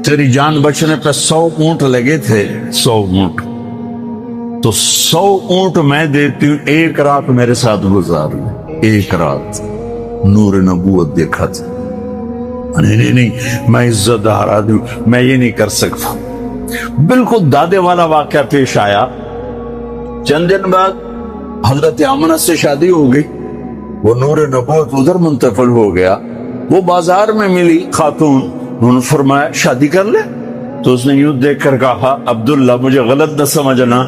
Speaker 1: تیری جان بچنے پہ 100 اونٹ لگے تھے, 100 اونٹ, تو 100 اونٹ میں دیتی ہوں, ایک رات میرے ساتھ گزار لیں, ایک رات. نور نبوت دیکھا تھا. نہیں میں عزت دار آدمی ہوں, میں یہ نہیں کر سکتا. بالکل دادے والا واقعہ پیش آیا. چند دن بعد حضرت آمنہ سے شادی ہو گئی, وہ نور نبوت ادھر منتقل ہو گیا. وہ بازار میں ملی خاتون, انہوں نے فرمایا شادی کر لے. تو اس نے یوں دیکھ کر کہا عبداللہ مجھے غلط نہ سمجھنا,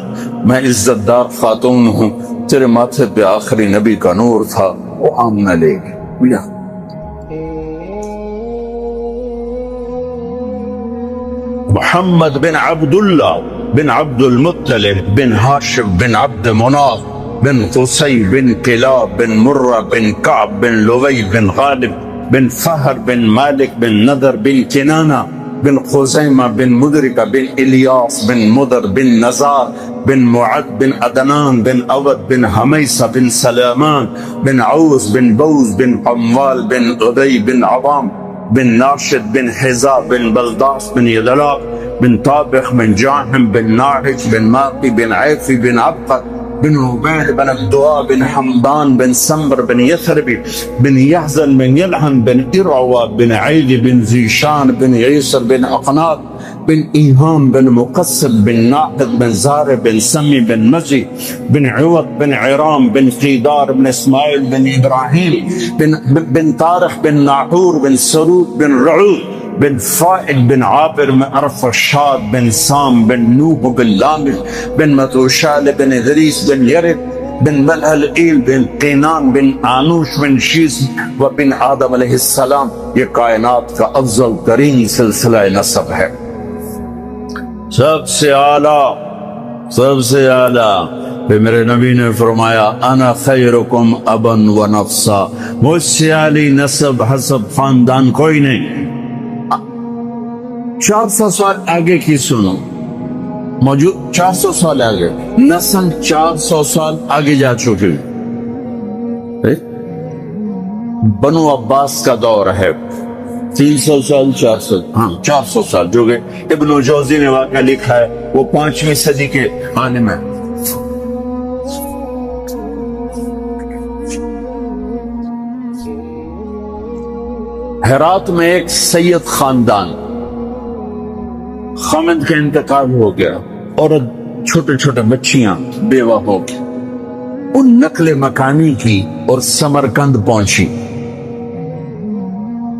Speaker 1: میں عزت دار خاتون ہوں, تیرے ماتھے پہ آخری نبی کا نور تھا, وہ آمنہ لے گئی. محمد بن عبداللہ بن عبد المطلب بن ہاشم بن عبد مناف بن قصی بن کلاب بن مرہ بن کعب بن لوی بن غالب بن فہر بن مالک بن نضر بن کنانہ بن خزیمہ بن مدرکہ بن الیاس بن مدر بن نزار بن معد بن عدنان بن عود بن حمیسہ بن سلامان بن عوس بن بوز بن قموال بن عدی بن عوام بن ناشد بن حزا بن بلداس بن یدلاق بن طابخ بن جاحم بن ناحج بن ماقی بن عیفی بن عبقر بن عبید بن الدعاء بن حمدان بن سمر بن یثربی بن یحزن بن یلحن بن ارعوا بن عید بن زیشان بن یسر بن اقناط بن ایہام بن مقصب بن ناقد بن زار بن سمی بن مزی بن عوق بن عرام بن قیدار بن اسماعیل بن ابراہیم بن طارق بن ناحور بن سرود بن رعود بن فائل بن عابر بن ارفشاد بن سام بن نوح بن لامح بن متوشال بن ادریس بن یرد بن ملعیل بن قینان بن آنوش بن شیس و بن آدم علیہ السلام. یہ کائنات کا افضل ترین سلسلہ نسب ہے, سب سے اعلیٰ, سب سے اعلیٰ. پھر میرے نبی نے فرمایا انا خیرکم ابا و نفسا, مجھ سے عالی نسب حسب خاندان کوئی نہیں. 400 سال آگے کی سنو, موجود 400 سال آگے, نسل 400 سال آگے جا چکی. بنو عباس کا دور ہے, 300 سال 400 سال جو کہ ابن جوزی نے واقعہ لکھا ہے, وہ 5ویں صدی کے عالم ہے. ہرات میں ایک سید خاندان, خامد کا انتقال ہو گیا, اور چھوٹے چھوٹے بچیاں بیوہ ہو گئی. ان نقل مکانی کی اور سمرقند پہنچی,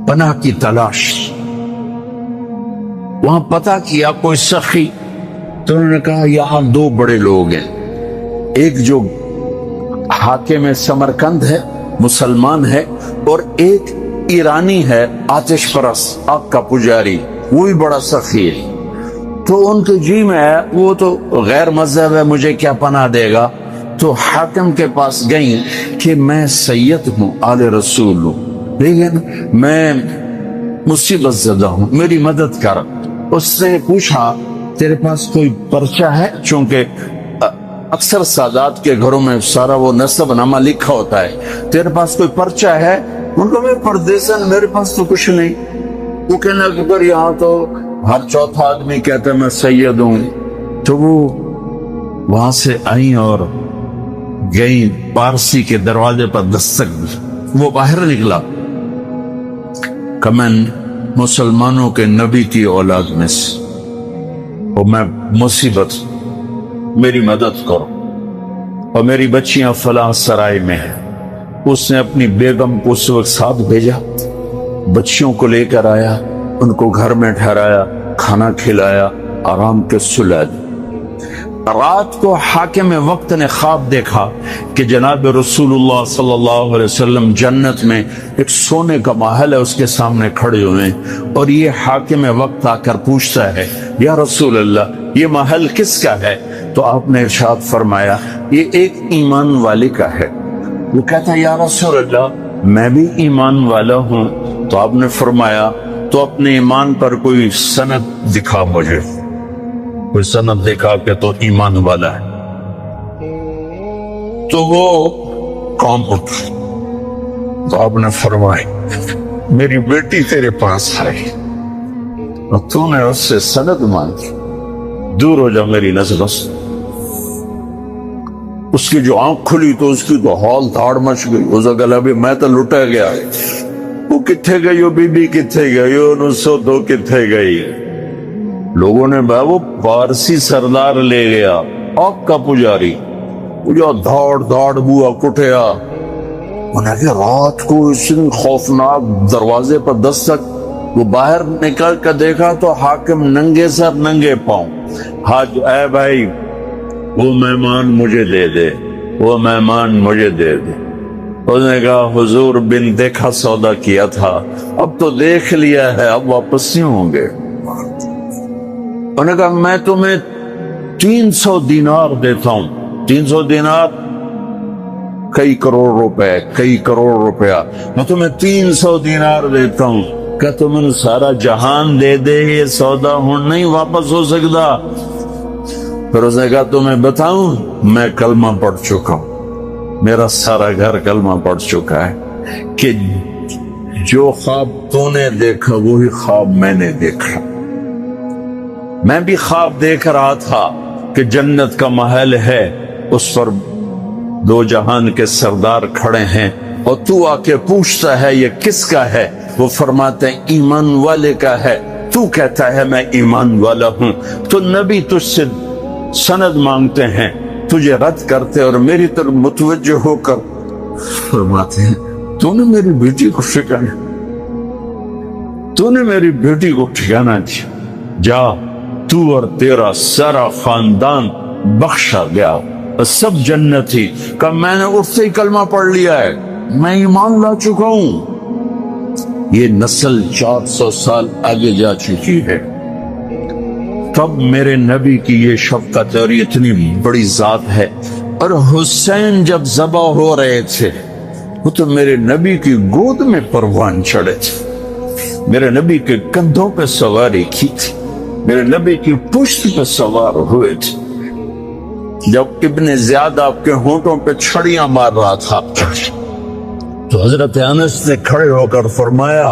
Speaker 1: پناہ کی تلاش. وہاں پتہ کیا کوئی سخی, تو انہوں نے کہا یہاں 2 بڑے لوگ ہیں, ایک جو حاکم سمرقند ہے مسلمان ہے, اور ایک ایرانی ہے آتش پرست آگ کا پجاری, وہ بھی بڑا سخی ہے. تو ان کے جی میں ہے وہ تو غیر مذہب ہے, مجھے کیا پناہ دے گا. تو حاکم کے پاس گئیں کہ میں سید ہوں, آل رسول ہوں, لیکن میں مصیبت زدہ ہوں, میری مدد کر. اس نے پوچھا تیرے پاس کوئی پرچہ ہے, چونکہ اکثر سادات کے گھروں میں سارا وہ نسب نامہ لکھا ہوتا ہے, تیرے پاس کوئی پرچہ ہے؟ ان کو میں پردیسن, میرے پاس تو کچھ نہیں. وہ کہنے لگا اگر یہاں تو ہر چوتھا آدمی کہتا ہے میں سید ہوں. تو وہ وہاں سے آئیں اور گئی پارسی کے دروازے پر دستک دی. وہ باہر نکلا کہ میں مسلمانوں کے نبی کی اولاد میں سے, اور میں مصیبت، میری مدد کرو، اور میری بچیاں فلاں سرائے میں ہیں۔ اس نے اپنی بیگم کو اس وقت ساتھ بھیجا، بچیوں کو لے کر آیا، ان کو گھر میں ٹھہرایا، کھانا کھلایا، آرام کے سلا دی۔ رات کو حاکم وقت نے خواب دیکھا کہ جناب رسول اللہ صلی اللہ علیہ وسلم جنت میں ایک سونے کا محل ہے، اس کے سامنے کھڑے ہوئے ہیں، اور یہ حاکم وقت آ کر پوچھتا ہے یا رسول اللہ یہ محل کس کا ہے؟ تو آپ نے ارشاد فرمایا یہ ایک ایمان والے کا ہے۔ وہ کہتا ہے یا رسول اللہ میں بھی ایمان والا ہوں۔ تو آپ نے فرمایا تو اپنے ایمان پر کوئی سند دکھا، مجھے کوئی سند دکھا کہ تو ایمان والا ہے۔ تو وہ کام اٹھا، تو آپ نے فرمایا میری بیٹی تیرے پاس آئی اور تو نے اس سے سند مانگی، دور ہو جا میری نظروں سے۔ اس کی جو آنکھ کھلی تو اس کی تو ہال دھاڑ مچ گئی، اس کا گلا بھی میں تو لٹا گیا، وہ کتھے گئی، وہ بی بی کتھے گئی، وہ نسو تو کتھے گئی۔ لوگوں نے وہ پارسی سردار لے گیا، آگ کا پجاری، وہ جو دھاڑ دھاڑ بوا کٹیا۔ انہیں کہ رات کو اس خوفناک دروازے پر دستک، وہ باہر نکل کر دیکھا تو حاکم ننگے سر ننگے پاؤں، حاج اے بھائی وہ مہمان مجھے دے دے، وہ مہمان مجھے دے دے۔ اس نے کہا حضور بن دیکھا سودا کیا تھا، اب تو دیکھ لیا ہے، اب واپس نہیں ہوں گے۔ انہوں نے کہا میں تمہیں 300 دینار دیتا ہوں۔ 300 دینار کئی کروڑ روپے، کئی کروڑ روپیہ، میں تمہیں 300 دینار دیتا ہوں۔ کہ تمہیں سارا جہان دے دے یہ سودا ہوں نہیں واپس ہو سکتا۔ پھر اس نے کہا تمہیں بتاؤں میں کلمہ پڑھ چکا ہوں، میرا سارا گھر کلمہ پڑھ چکا ہے کہ جو خواب تو نے دیکھا وہی خواب میں نے دیکھا۔ میں بھی خواب دیکھ رہا تھا کہ جنت کا محل ہے، اس پر 2 جہان کے سردار کھڑے ہیں، اور تو آ کے پوچھتا ہے یہ کس کا ہے؟ وہ فرماتے ہیں ایمان والے کا ہے۔ تو کہتا ہے میں ایمان والا ہوں، تو نبی تجھ سے سند مانگتے ہیں، تجھے رد کرتے اور میری طرف متوجہ ہو کر فرماتے ہیں تو نے میری بیٹی کو ٹھکانا، تو نے میری بیٹی کو ٹھکانا دیا، جا تو اور تیرا سارا خاندان بخشا گیا، سب جنتی۔ کہ میں نے اس سے ہی کلمہ پڑھ لیا ہے، میں ایمان لا چکا ہوں۔ یہ نسل 400 سال آگے جا چکی ہے، تب میرے نبی کی یہ شفقت اور اتنی بڑی ذات ہے۔ اور حسین جب ذبح ہو رہے تھے وہ تو میرے نبی کی گود میں پروان چڑھے تھے، میرے نبی کے کندھوں پہ سواری کی تھی، میرے نبی کی پشت پہ سوار ہوئے تھے۔ جب ابن زیاد آپ کے ہونٹوں پہ چھڑیاں مار رہا تھا تو حضرت انس نے کھڑے ہو کر فرمایا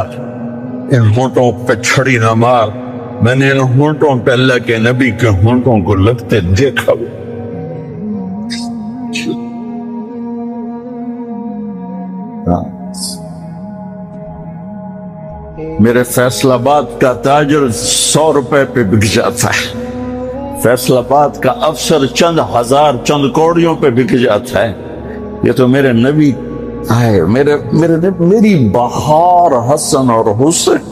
Speaker 1: ان ہونٹوں پہ چھڑی نہ مار، میں نے ان ہونٹوں پہ اللہ کے نبی کے ہونٹوں کو لگتے دیکھا۔ میرے فیصل آباد کا تاجر 100 روپے پہ بک جاتا ہے، فیصل آباد کا افسر چند ہزار چند کوڑیوں پہ بک جاتا ہے۔ یہ تو میرے نبی آئے، میری بہار حسن اور حسین،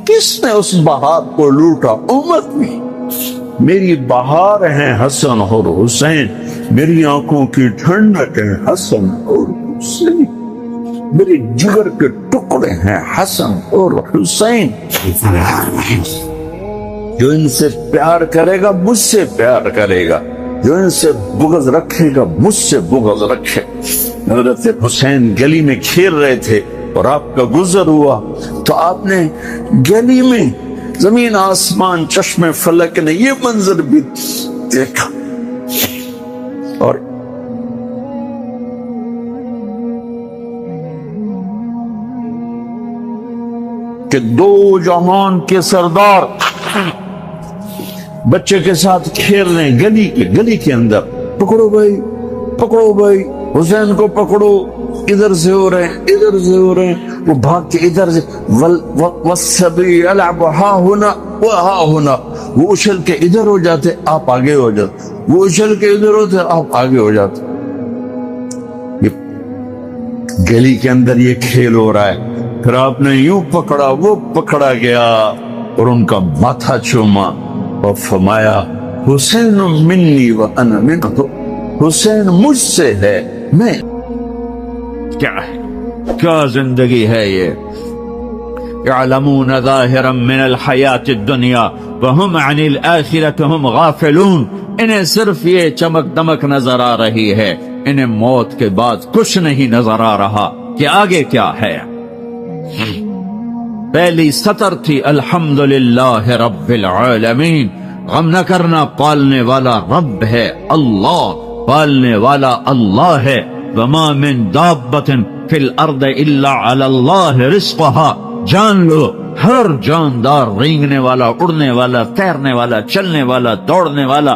Speaker 1: کس نے اس بہار کو لوٹا؟ امت میں میری بہار ہیں حسن اور حسین، میری آنکھوں کی ٹھنڈک ہے حسن اور حسین، میرے جگر کے ٹکڑے ہیں حسن اور حسین۔ جو ان سے پیار کرے گا مجھ سے پیار کرے گا، جو ان سے بغض رکھے گا مجھ سے بغض رکھے۔ حضرت حسین گلی میں کھیل رہے تھے اور آپ کا گزر ہوا تو آپ نے گلی میں زمین آسمان چشمے فلک نے یہ منظر بھی دیکھا، اور کہ 2 جہان کے سردار بچے کے ساتھ کھیل رہے ہیں گلی کے اندر، پکڑو بھائی پکڑو بھائی، حسین کو پکڑو، ادھر سے ہو رہے ہیں ادھر سے ہو رہے ہیں، وہ بھاگ کے ادھر سے والسبی یلعب ہا ہونا و ہا ہونا، وہ اچھل کے ادھر ہو جاتے آپ آگے ہو جاتے، وہ اچھل کے ادھر ہوتے آپ آگے ہو جاتے۔ یہ گلی کے اندر یہ کھیل ہو رہا ہے، پھر آپ نے یوں پکڑا، وہ پکڑا گیا اور ان کا ماتھا چوما اور فرمایا حسین منی وانا منہ، حسین مجھ سے ہے، میں۔ کیا ہے، کیا زندگی ہے یہ؟ يعلمون ظاہرا من الحیات الدنیا وهم عن الآخرة هم غافلون، انہیں صرف یہ چمک دمک نظر آ رہی ہے، انہیں موت کے بعد کچھ نہیں نظر آ رہا کہ آگے کیا ہے۔ پہلی سطر تھی الحمدللہ رب العالمین، غم نہ کرنا، پالنے والا رب ہے اللہ، پالنے والا اللہ ہے۔ وما من دابۃ فی الارض الا علی اللہ رزقها، جان لو ہر جاندار، رینگنے والا، اڑنے والا، تیرنے والا، چلنے والا، دوڑنے والا،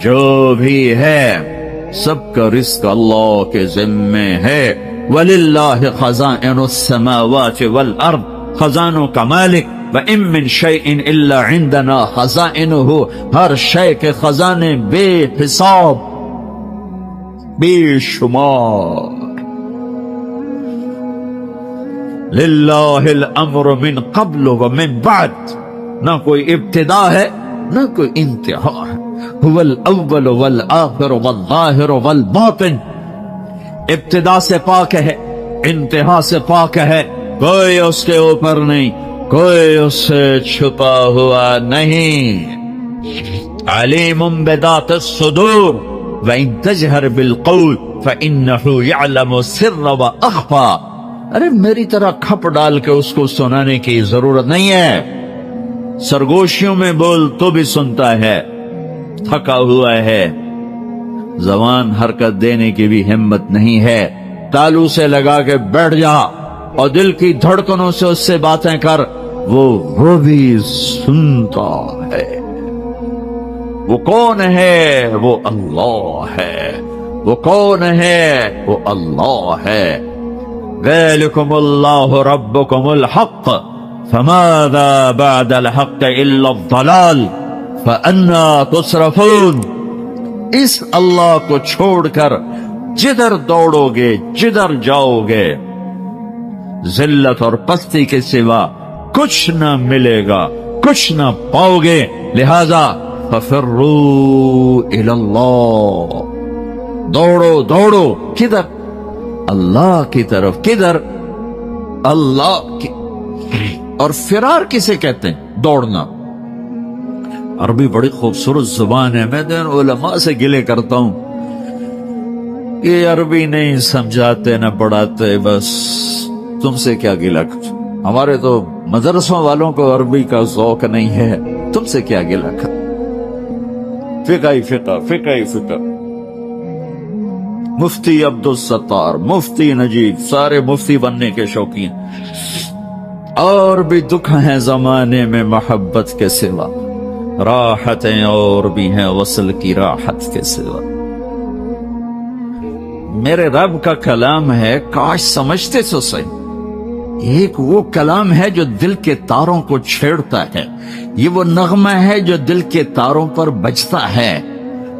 Speaker 1: جو بھی ہے سب کا رزق اللہ کے ذمے ہے۔ وَلِلَّهِ خَزَائِنُ السَّمَاوَاتِ وَالْأَرْضِ، خزانوں کا مالک۔ وَإِن مِّن شَيْءٍ إِلَّا عِندَنَا خَزَائِنُهُ، ہر شے کے خزانے بے حساب، بے شمار۔ للہ الامر من قبل ومن بعد، نہ کوئی ابتدا ہے نہ کوئی انتہا ہے۔ هو الاول والآخر والظاہر والباطن، ابتدا سے پاک ہے، انتہا سے پاک ہے، کوئی اس کے اوپر نہیں، کوئی اس سے چھپا ہوا نہیں۔ علیم بذات الصدور وإن تجہر بالقول فإنه يعلم السر وأخفى، ارے میری طرح کھپ ڈال کے اس کو سنانے کی ضرورت نہیں ہے، سرگوشیوں میں بول تو بھی سنتا ہے، تھکا ہوا ہے، زبان حرکت دینے کی بھی ہمت نہیں ہے، تالو سے لگا کے بیٹھ جا اور دل کی دھڑکنوں سے اس سے باتیں کر، وہ بھی سنتا ہے۔ وہ کون ہے؟ وہ اللہ ہے۔ وہ کون ہے؟ وہ اللہ ہے۔ ذَلِكُمُ اللَّهُ رَبُّكُمُ الْحَقِّ فَمَاذَا بَعْدَ الْحَقِّ إِلَّا الضَّلَالُ فَأَنَّىٰ تُصْرَفُونَ، اس اللہ کو چھوڑ کر جدھر دوڑو گے، جدھر جاؤ گے، ذلت اور پستی کے سوا کچھ نہ ملے گا، کچھ نہ پاؤ گے، لہذا فَفِرُّوا إِلَى اللَّهِ، دوڑو دوڑو، کدھر؟ اللہ کی طرف۔ کدھر؟ اللہ کی۔ اور فرار کسے کہتے ہیں؟ دوڑنا۔ عربی بڑی خوبصورت زبان ہے، میں تو علماء سے گلے کرتا ہوں، یہ عربی نہیں سمجھاتے نہ پڑھاتے، بس تم سے کیا گلہ کر، ہمارے تو مدرسوں والوں کو عربی کا ذوق نہیں ہے، تم سے کیا گلہ کر، فقہ ہی فقہ، فقہ ہی فقہ۔ مفتی عبدالستار، مفتی نجیب، سارے مفتی بننے کے شوقین، اور بھی دکھ ہیں زمانے میں محبت کے سوا، راحتیں اور بھی ہیں وصل کی راحت کے سوا۔ میرے رب کا کلام ہے، کاش سمجھتے تو صحیح، ایک وہ کلام ہے جو دل کے تاروں کو چھیڑتا ہے، یہ وہ نغمہ ہے جو دل کے تاروں پر بجتا ہے،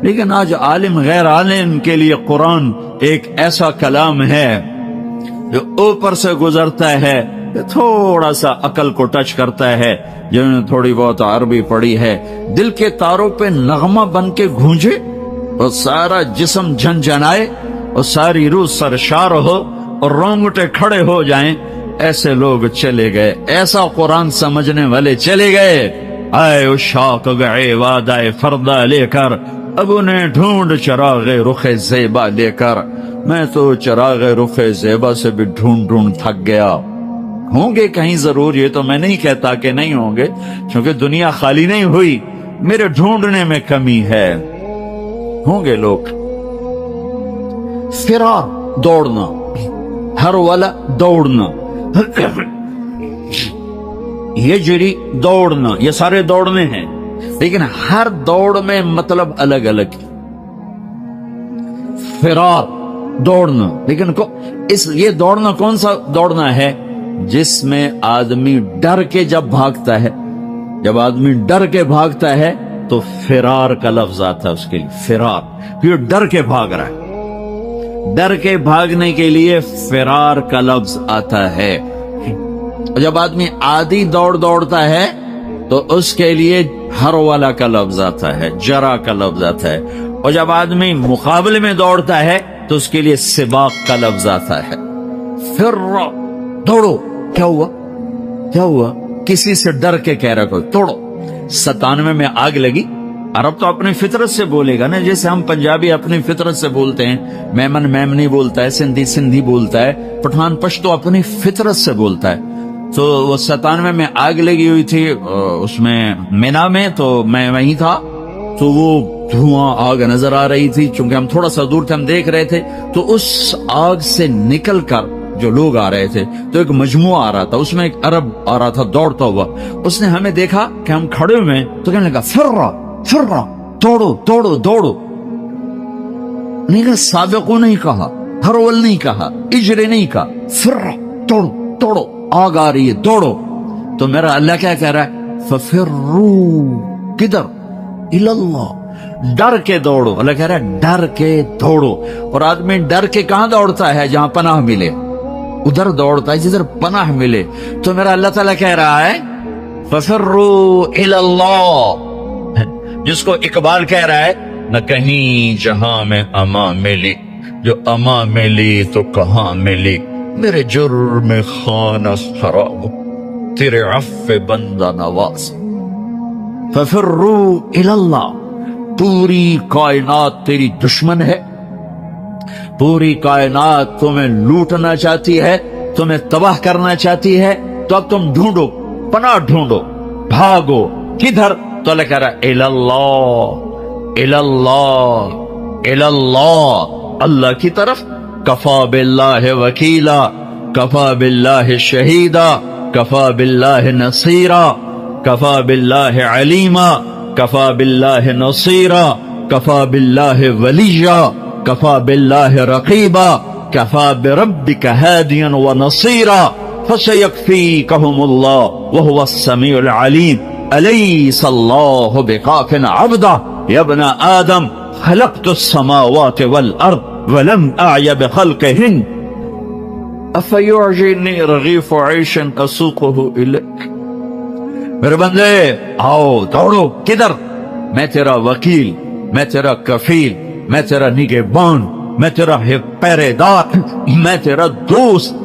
Speaker 1: لیکن آج عالم غیر عالم کے لیے قرآن ایک ایسا کلام ہے جو اوپر سے گزرتا ہے، تھوڑا سا عقل کو ٹچ کرتا ہے، جنہوں نے تھوڑی بہت عربی پڑھی ہے، دل کے تاروں پہ نغمہ بن کے گونجے اور سارا جسم جھنجھنائے اور ساری روح سرشار ہو اور رونگٹے کھڑے ہو جائیں، ایسے لوگ چلے گئے، ایسا قرآن سمجھنے والے چلے گئے۔ آئے عشاق گئے وعدہ فردہ لے کر، اب انہیں ڈھونڈ چراغ رخ زیبا لے کر، میں تو چراغ رخ زیبا سے بھی ڈھونڈ ڈھونڈ تھک گیا۔ ہوں گے کہیں ضرور، یہ تو میں نہیں کہتا کہ نہیں ہوں گے، کیونکہ دنیا خالی نہیں ہوئی، میرے ڈھونڈنے میں کمی ہے، ہوں گے لوگ۔ فرار، دوڑنا، ہر والا دوڑنا، یہ جری دوڑنا، یہ سارے دوڑنے ہیں، لیکن ہر دوڑ میں مطلب الگ الگ۔ فرار، دوڑنا، لیکن یہ دوڑنا کون سا دوڑنا ہے؟ جس میں آدمی ڈر کے جب بھاگتا ہے،
Speaker 2: جب آدمی ڈر کے بھاگتا ہے تو فرار کا لفظ آتا ہے اس کے لیے، فرار، یہ ڈر کے بھاگ رہا ہے، ڈر کے بھاگنے کے لیے فرار کا لفظ آتا ہے۔ جب آدمی عادی دوڑتا ہے تو اس کے لیے ہرولہ کا لفظ آتا ہے، جرا کا لفظ آتا ہے، اور جب آدمی مقابلے میں دوڑتا ہے تو اس کے لیے سباق کا لفظ آتا ہے۔ پھر دوڑو، کیا ہوا کیا ہوا، کسی سے ڈر کے کہہ رہا کوئی توڑو۔ 97 میں آگ لگی، عرب تو اپنی فطرت سے بولے گا نا، جیسے ہم پنجابی اپنی فطرت سے بولتے ہیں، میمن میمنی بولتا ہے، سندھی سندھی بولتا ہے، پٹھان پشتو اپنی فطرت سے بولتا ہے۔ تو وہ 97 میں آگ لگی ہوئی تھی اس میں مینا میں، تو میں وہیں تھا، تو وہ دھواں آگ نظر آ رہی تھی، چونکہ ہم تھوڑا سا دور تھے، ہم دیکھ رہے تھے، تو اس آگ سے نکل کر جو لوگ آ رہے تھے تو ایک مجموعہ آ رہا تھا، اس میں ایک عرب آ رہا تھا دوڑتا ہوا، اس نے ہمیں دیکھا کہ ہم کھڑے ہوئے تو کہنے لگا فرا فرا، دوڑو دوڑو دوڑو۔ نہیں کہا سابقو، نہیں کہا ہرول، نہیں کہا اجرے، نہیں کہا فرا، دوڑو دوڑو، آگ آ رہی ہے دوڑو۔ تو میرا اللہ کیا کہہ رہا ہے، ففروا، کدھر، الاللہ، ڈر کے دوڑو۔ اللہ کہہ رہا ہے ڈر کے دوڑو، اور آدمی ڈر کے کہاں دوڑتا ہے، جہاں پناہ ملے، ادھر دوڑتا ہے جدھر پناہ ملے۔ تو میرا اللہ تعالیٰ کہہ رہا ہے ففروا الاللہ، جس کو اقبال کہہ رہا ہے نہ کہیں جہاں میں اما ملی، جو اما ملی تو کہاں ملی، میرے جرم خانہ خراب، تیرے عفو بندہ نواز۔ ففروا الاللہ، پوری کائنات تیری دشمن ہے، پوری کائنات تمہیں لوٹنا چاہتی ہے، تمہیں تباہ کرنا چاہتی ہے، تو اب تم ڈھونڈو، پناہ ڈھونڈو، بھاگو، کدھر؟ تو اللہ کہہ رہا ہے الاللہ، الاللہ، الاللہ، اللہ کی طرف۔ کفا باللہ وکیلا، کفا باللہ شہیدا، کفا باللہ نصیرا، کفا باللہ علیما، کفا باللہ نصیرا، کفا باللہ ولیا، کفا باللہ رقیبا، کفا بربک ہادیا ونصیرا، فسیکفیکہم اللہ وہو السمیع العلیم، الیس اللہ بکاف عبدہ، یا ابن آدم خلقت السماوات والارض ولم اعی بخلقہن، افیعجبنی رغیف عیش اسوقہ الیک۔ میرے بندے آؤ دوڑو، کدھر؟ میں تیرا وکیل، میں تیرا کفیل، میں تیرا نگہبان، میں تیرا پہرے دار، میں تیرا دوست،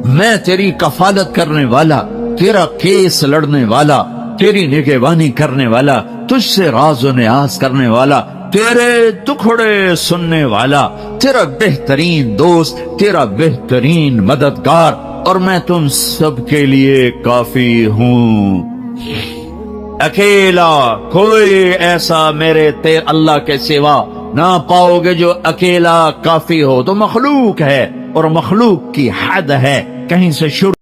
Speaker 2: میں تیری کفالت کرنے والا، تیرا کیس لڑنے والا، تیری نگہبانی کرنے والا، تجھ سے راز و نیاز کرنے والا، تیرے دکھڑے سننے والا، تیرا بہترین دوست، تیرا بہترین مددگار، اور میں تم سب کے لیے کافی ہوں۔ اکیلا کوئی ایسا میرے اللہ کے سوا نہ پاؤ گے جو اکیلا کافی ہو۔ تو مخلوق ہے، اور مخلوق کی حد ہے، کہیں سے شروع